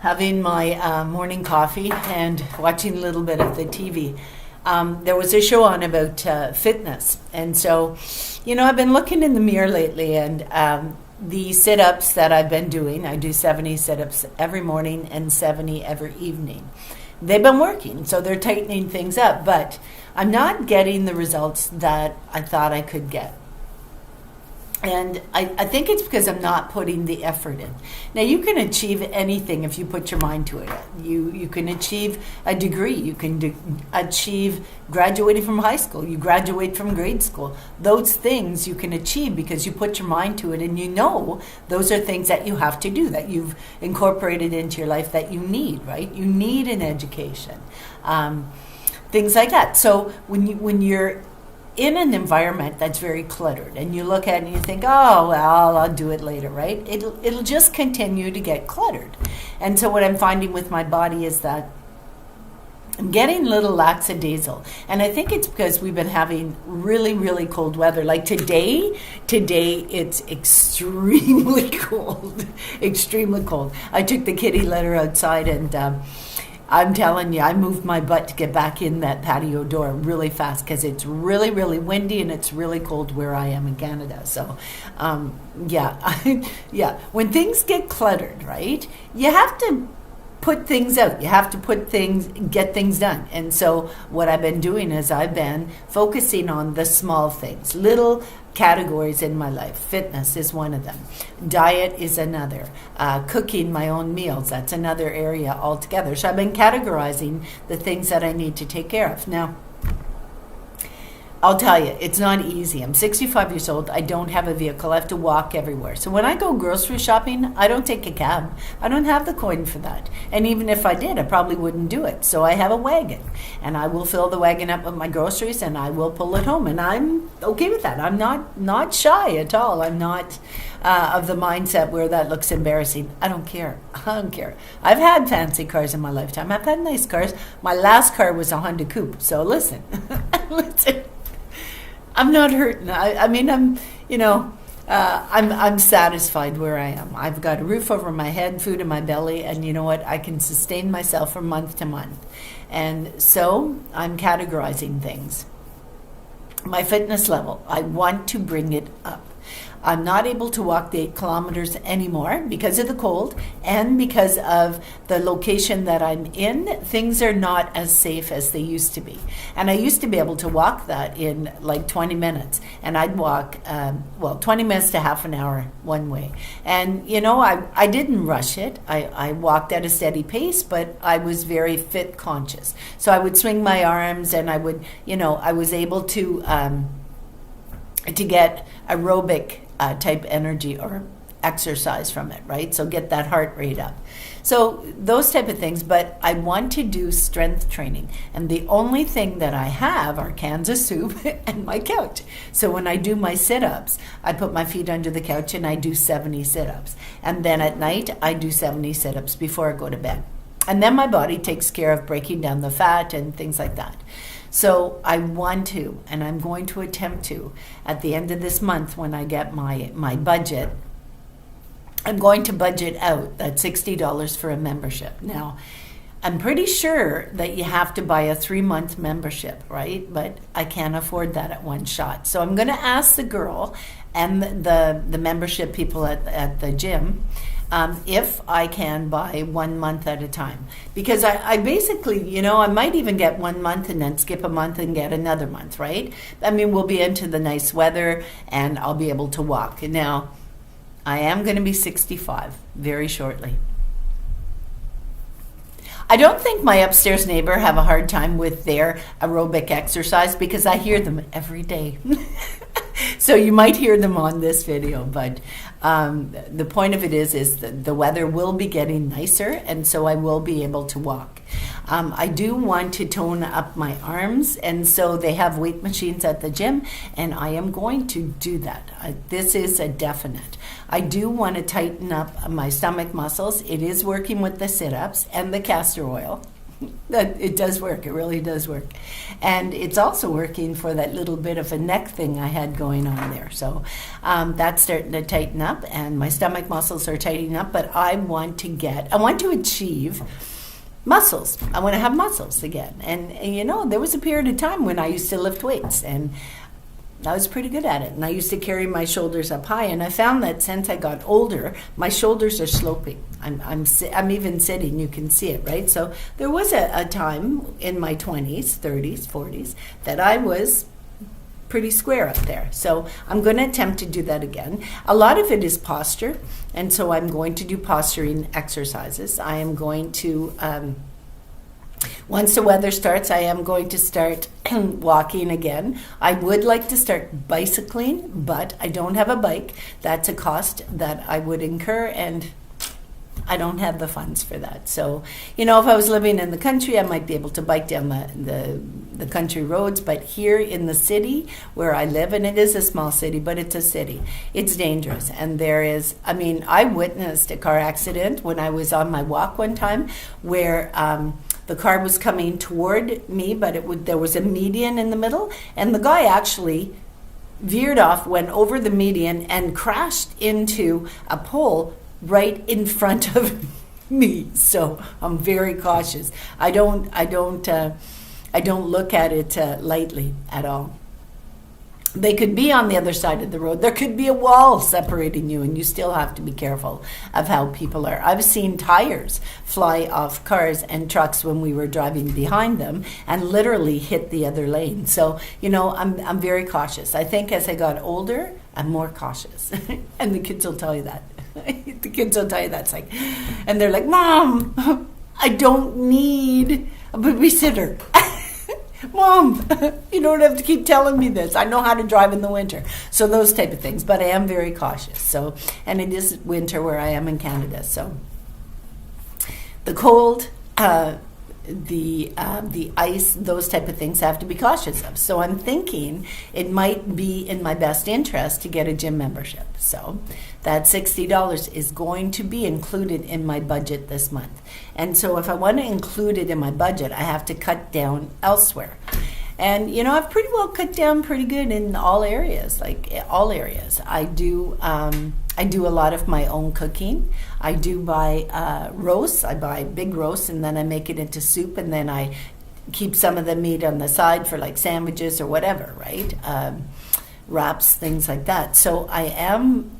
having my morning coffee and watching a little bit of the TV. There was a show on about fitness. And so, I've been looking in the mirror lately, and the sit-ups that I've been doing, I do 70 sit-ups every morning and 70 every evening. They've been working, so they're tightening things up, but I'm not getting the results that I thought I could get. And I think it's because I'm not putting the effort in. Now, you can achieve anything if you put your mind to it. You can achieve a degree. You can achieve graduating from high school. You graduate from grade school. Those things you can achieve because you put your mind to it, and those are things that you have to do, that you've incorporated into your life that you need, right? You need an education. Things like that. So when you're in an environment that's very cluttered, and you look at it and you think, oh, well, I'll do it later, right? It'll just continue to get cluttered. And so what I'm finding with my body is that I'm getting a little lackadaisical. And I think it's because we've been having really, really cold weather. Like today it's extremely cold, extremely cold. I took the kitty litter outside, and I'm telling you, I moved my butt to get back in that patio door really fast because it's really, really windy and it's really cold where I am in Canada. So, yeah. When things get cluttered, right, you have to put things out. You have to get things done. And so what I've been doing is I've been focusing on the small things, little categories in my life. Fitness is one of them. Diet is another. Cooking my own meals, that's another area altogether. So I've been categorizing the things that I need to take care of. Now, I'll tell you, it's not easy. I'm 65 years old. I don't have a vehicle. I have to walk everywhere. So when I go grocery shopping, I don't take a cab. I don't have the coin for that. And even if I did, I probably wouldn't do it. So I have a wagon, and I will fill the wagon up with my groceries, and I will pull it home. And I'm okay with that. I'm not shy at all. I'm not of the mindset where that looks embarrassing. I don't care. I've had fancy cars in my lifetime. I've had nice cars. My last car was a Honda Coupe. So listen. I'm not hurting. I'm satisfied where I am. I've got a roof over my head, food in my belly, and you know what? I can sustain myself from month to month. And so I'm categorizing things. My fitness level, I want to bring it up. I'm not able to walk the 8 kilometers anymore because of the cold and because of the location that I'm in. Things are not as safe as they used to be. And I used to be able to walk that in like 20 minutes. And I'd walk, 20 minutes to half an hour one way. And, I didn't rush it. I walked at a steady pace, but I was very fit conscious. So I would swing my arms, and I would, I was able to get aerobic type energy or exercise from it, right? So get that heart rate up. So those type of things, but I want to do strength training. And the only thing that I have are cans of soup and my couch. So when I do my sit-ups, I put my feet under the couch and I do 70 sit-ups. And then at night, I do 70 sit-ups before I go to bed. And then my body takes care of breaking down the fat and things like that. So I want to, and I'm going to attempt to, at the end of this month when I get my budget, I'm going to budget out that $60 for a membership. Now, I'm pretty sure that you have to buy a 3-month membership, right? But I can't afford that at one shot. So I'm going to ask the girl and the membership people at the gym if I can buy 1 month at a time. Because I basically, I might even get 1 month and then skip a month and get another month, right? We'll be into the nice weather and I'll be able to walk. Now, I am going to be 65 very shortly. I don't think my upstairs neighbor have a hard time with their aerobic exercise because I hear them every day. So you might hear them on this video, but the point of it is that the weather will be getting nicer, and so I will be able to walk. I do want to tone up my arms, and so they have weight machines at the gym, and I am going to do that. This is a definite. I do want to tighten up my stomach muscles. It is working with the sit-ups and the castor oil. That it does work. It really does work. And it's also working for that little bit of a neck thing I had going on there. So that's starting to tighten up, and my stomach muscles are tightening up, but I want to achieve muscles. I want to have muscles again. And there was a period of time when I used to lift weights, and I was pretty good at it. And I used to carry my shoulders up high, and I found that since I got older, my shoulders are sloping. I'm even sitting, you can see it, right? So there was a time in my 20s, 30s, 40s that I was pretty square up there. So I'm going to attempt to do that again. A lot of it is posture, and so I'm going to do posturing exercises. I am going to, once the weather starts, I am going to start walking again. I would like to start bicycling, but I don't have a bike. That's a cost that I would incur, and I don't have the funds for that. So, if I was living in the country, I might be able to bike down the country roads. But here in the city where I live, and it is a small city, but it's a city, it's dangerous. And I witnessed a car accident when I was on my walk one time where the car was coming toward me, but there was a median in the middle, and the guy actually veered off, went over the median, and crashed into a pole right in front of me. So I'm very cautious. I don't look at it lightly at all. They could be on the other side of the road. There could be a wall separating you, and you still have to be careful of how people are. I've seen tires fly off cars and trucks when we were driving behind them and literally hit the other lane. So, I'm very cautious. I think as I got older, I'm more cautious. And the kids will tell you that. The kids will tell you that. It's like, and they're like, Mom, I don't need a babysitter. Mom, you don't have to keep telling me this. I know how to drive in the winter. So those type of things. But I am very cautious. So, and it is winter where I am in Canada. So the cold, the ice, those type of things I have to be cautious of. So I'm thinking it might be in my best interest to get a gym membership. So that $60 is going to be included in my budget this month. And so if I want to include it in my budget, I have to cut down elsewhere. And, I've pretty well cut down pretty good in all areas, I do a lot of my own cooking. I do buy roasts. I buy big roasts, and then I make it into soup, and then I keep some of the meat on the side for like sandwiches or whatever, right? Wraps, things like that. So I am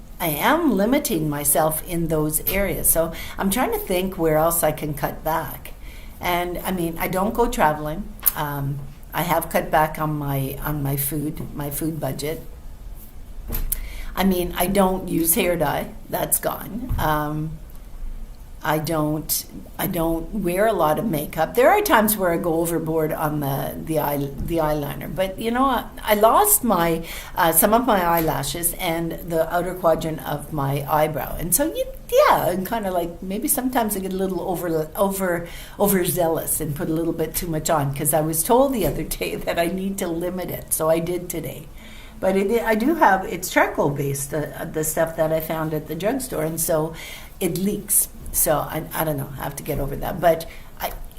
limiting myself in those areas. So I'm trying to think where else I can cut back. And I don't go traveling. I have cut back on my food budget. I don't use hair dye. That's gone. I don't wear a lot of makeup. There are times where I go overboard on the eyeliner, but I lost some of my eyelashes and the outer quadrant of my eyebrow, and so I'm kind of like, maybe sometimes I get a little overzealous and put a little bit too much on, because I was told the other day that I need to limit it, so I did today. But it's charcoal based, the stuff that I found at the drugstore, and so it leaks. So I don't know, I have to get over that. But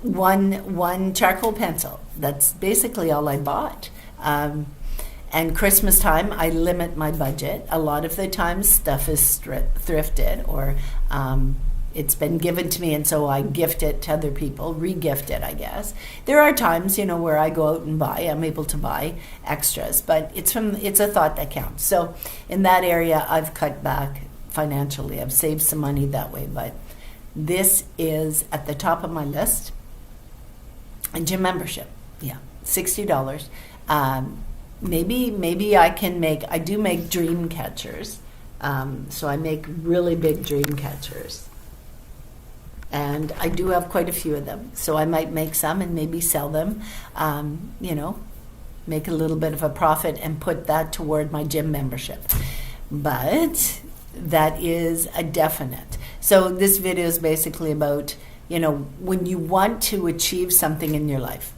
one charcoal pencil, that's basically all I bought. And Christmas time, I limit my budget. A lot of the times stuff is thrifted, or it's been given to me, and so I gift it to other people, re-gift it, I guess. There are times, where I go out and I'm able to buy extras, but it's a thought that counts. So in that area, I've cut back financially. I've saved some money that way, but this is at the top of my list. A gym membership, $60. Maybe I do make dream catchers. So I make really big dream catchers. And I do have quite a few of them. So I might make some and maybe sell them, make a little bit of a profit and put that toward my gym membership. But that is a definite. So this video is basically about, when you want to achieve something in your life,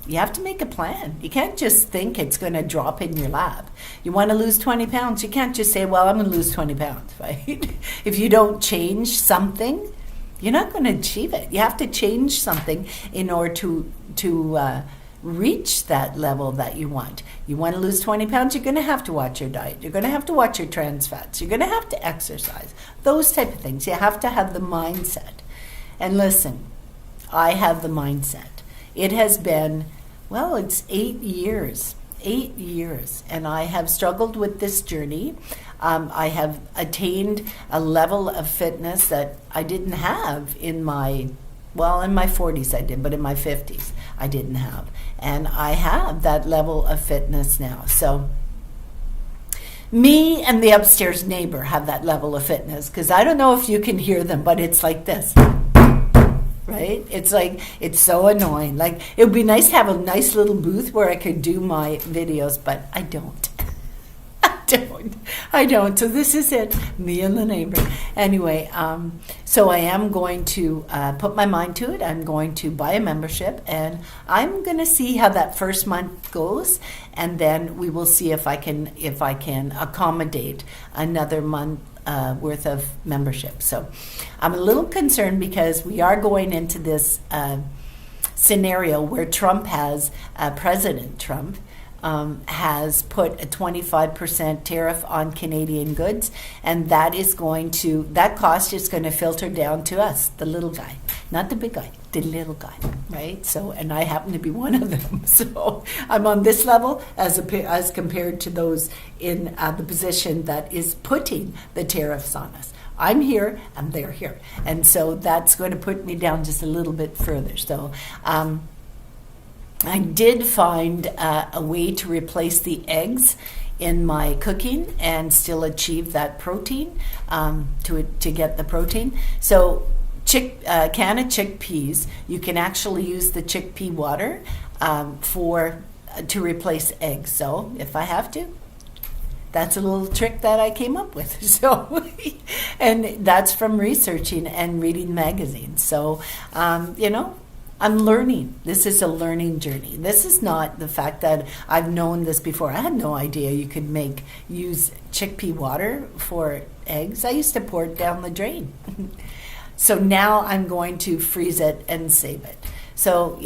you have to make a plan. You can't just think it's going to drop in your lap. You want to lose 20 pounds. You can't just say, well, I'm going to lose 20 pounds, right? If you don't change something, you're not going to achieve it. You have to change something in order to reach that level that you want. You want to lose 20 pounds, you're going to have to watch your diet. You're going to have to watch your trans fats. You're going to have to exercise. Those type of things. You have to have the mindset. And listen, I have the mindset. It has been, well, it's 8 years. 8 years. And I have struggled with this journey. I have attained a level of fitness that I didn't have in my 40s I did, but in my 50s I didn't have. And I have that level of fitness now. So me and the upstairs neighbor have that level of fitness, because I don't know if you can hear them, but it's like this. Right? It's like, it's so annoying. Like, it would be nice to have a nice little booth where I could do my videos, but I don't. I don't. So this is it, me and the neighbor. Anyway, so I am going to put my mind to it. I'm going to buy a membership, and I'm going to see how that first month goes, and then we will see if I can accommodate another month worth of membership. So I'm a little concerned because we are going into this scenario where President Trump has put a 25% tariff on Canadian goods, and that cost is going to filter down to us, the little guy, not the big guy, the little guy, right? So, and I happen to be one of them. So I'm on this level as compared to those in the position that is putting the tariffs on us. I'm here and they're here. And so that's going to put me down just a little bit further. So, I did find a way to replace the eggs in my cooking and still achieve that protein, to get the protein. So can of chickpeas, you can actually use the chickpea water to replace eggs. So if I have to, that's a little trick that I came up with. So, and that's from researching and reading magazines. So, I'm learning. This is a learning journey. This is not the fact that I've known this before. I had no idea you could use chickpea water for eggs. I used to pour it down the drain. So now I'm going to freeze it and save it. So,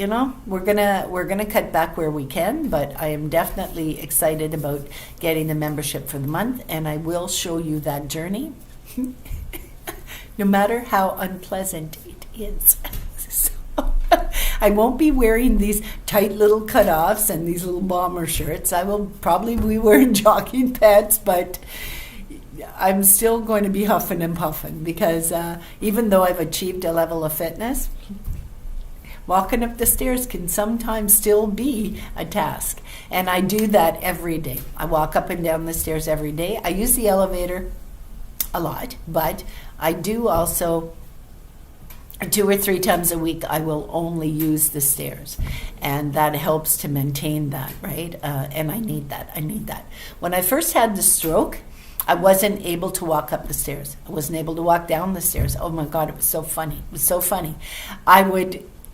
we're gonna cut back where we can, but I am definitely excited about getting the membership for the month, and I will show you that journey, no matter how unpleasant it is. I won't be wearing these tight little cutoffs and these little bomber shirts. I will probably be wearing jogging pants, but I'm still going to be huffing and puffing, because even though I've achieved a level of fitness, walking up the stairs can sometimes still be a task. And I do that every day. I walk up and down the stairs every day. I use the elevator a lot, but I do also 2 or 3 times a week, I will only use the stairs, and that helps to maintain that, right? And I need that. When I first had the stroke, I wasn't able to walk up the stairs. I wasn't able to walk down the stairs. Oh my God, it was so funny. It was so funny.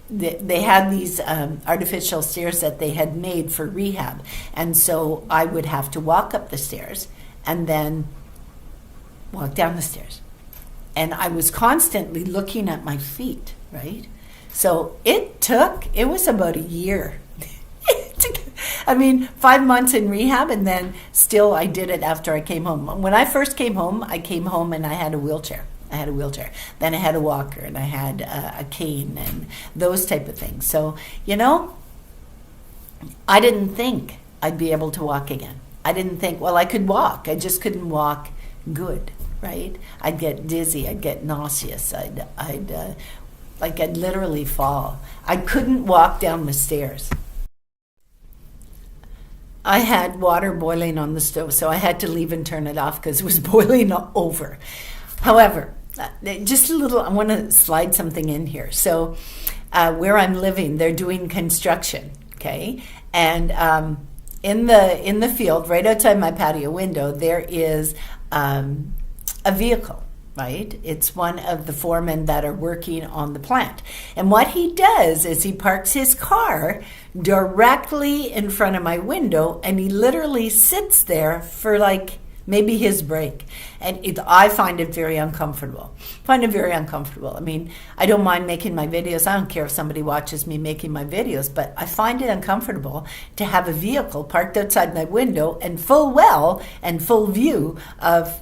They had these artificial stairs that they had made for rehab, and so I would have to walk up the stairs and then walk down the stairs. And I was constantly looking at my feet, right? So it was about a year. 5 months in rehab, and then still I did it after I came home. When I first came home and I had a wheelchair. Then I had a walker, and I had a cane and those type of things. So, I didn't think I'd be able to walk again. I didn't think, I could walk. I just couldn't walk good. Right? I'd get dizzy. I'd get nauseous. I'd literally fall. I couldn't walk down the stairs. I had water boiling on the stove, so I had to leave and turn it off because it was boiling over. However, just a little, I want to slide something in here. So where I'm living, they're doing construction, okay? And in the field, right outside my patio window, there is a vehicle, right? It's one of the foremen that are working on the plant. And what he does is he parks his car directly in front of my window, and he literally sits there for like maybe his break. And I find it very uncomfortable. I mean, I don't mind making my videos. I don't care if somebody watches me making my videos, but I find it uncomfortable to have a vehicle parked outside my window and full view of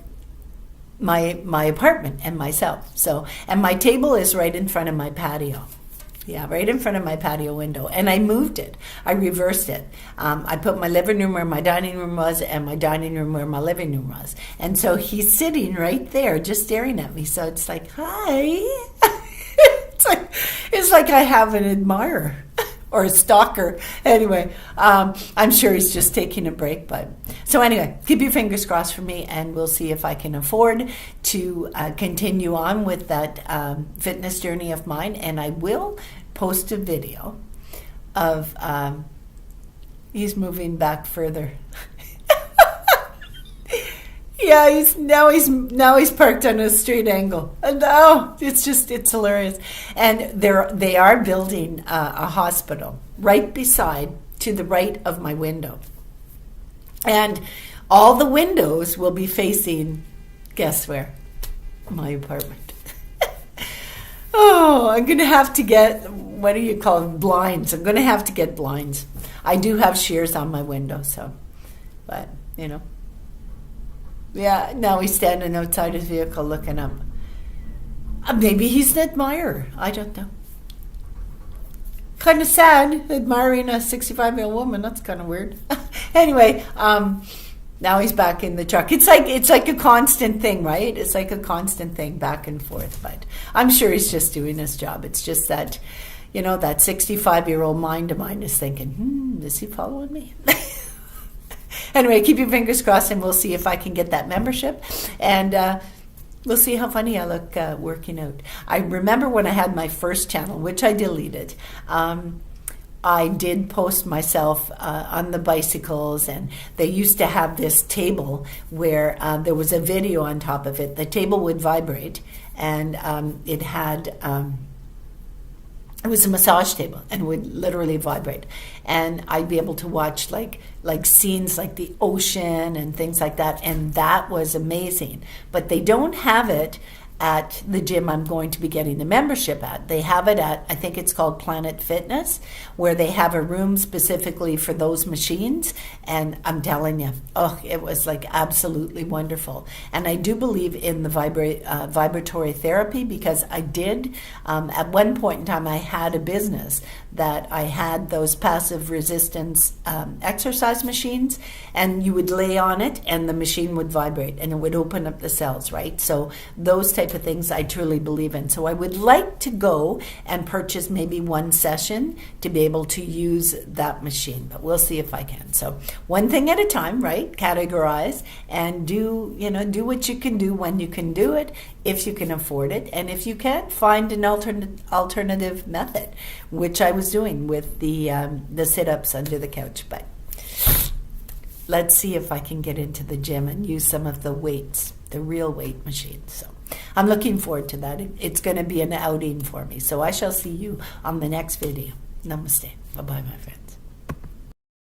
my apartment and myself. So, and my table is right in front of my patio. Yeah, right in front of my patio window. And I moved it. I reversed it. I put my living room where my dining room was and my dining room where my living room was. And so he's sitting right there just staring at me. So it's like, hi. it's like I have an admirer or a stalker. Anyway, I'm sure he's just taking a break. But so anyway, keep your fingers crossed for me, and we'll see if I can afford to continue on with that fitness journey of mine. And I will post a video of he's moving back further. Yeah, he's parked on a straight angle, and it's hilarious. And they are building a hospital right beside, to the right of my window, and all the windows will be facing, guess where? My apartment. Oh, I'm going to have to get, what do you call them, blinds. I'm going to have to get blinds. I do have shears on my window, so, but, you know. Yeah, now he's standing outside his vehicle looking up. Maybe he's an admirer. I don't know. Kind of sad, admiring a 65-year-old woman. That's kind of weird. Anyway, now he's back in the truck. It's like a constant thing, right? It's like a constant thing back and forth. But I'm sure he's just doing his job. It's just that, you know, that 65-year-old mind of mine is thinking, is he following me? Anyway, keep your fingers crossed, and we'll see if I can get that membership. And we'll see how funny I look working out. I remember when I had my first channel, which I deleted, I did post myself on the bicycles, and they used to have this table where there was a video on top of it. The table would vibrate, and it had... it was a massage table and would literally vibrate, and I'd be able to watch like scenes like the ocean and things like that, and that was amazing. But they don't have it at the gym I'm going to be getting the membership at. They have it at, I think it's called Planet Fitness, where they have a room specifically for those machines. And I'm telling you, it was like absolutely wonderful. And I do believe in the vibratory therapy, because I did, at one point in time, I had a business that I had those passive resistance exercise machines, and you would lay on it and the machine would vibrate and it would open up the cells, right? So those type of things I truly believe in. So I would like to go and purchase maybe one session to be able to use that machine, but we'll see if I can. So one thing at a time, right? Categorize and do what you can do when you can do it, if you can afford it, and if you can't, find an alternative method, which I was doing with the sit-ups under the couch. But let's see if I can get into the gym and use some of the weights, the real weight machines. So I'm looking forward to that. It's going to be an outing for me. So I shall see you on the next video. Namaste. Bye-bye, my friend.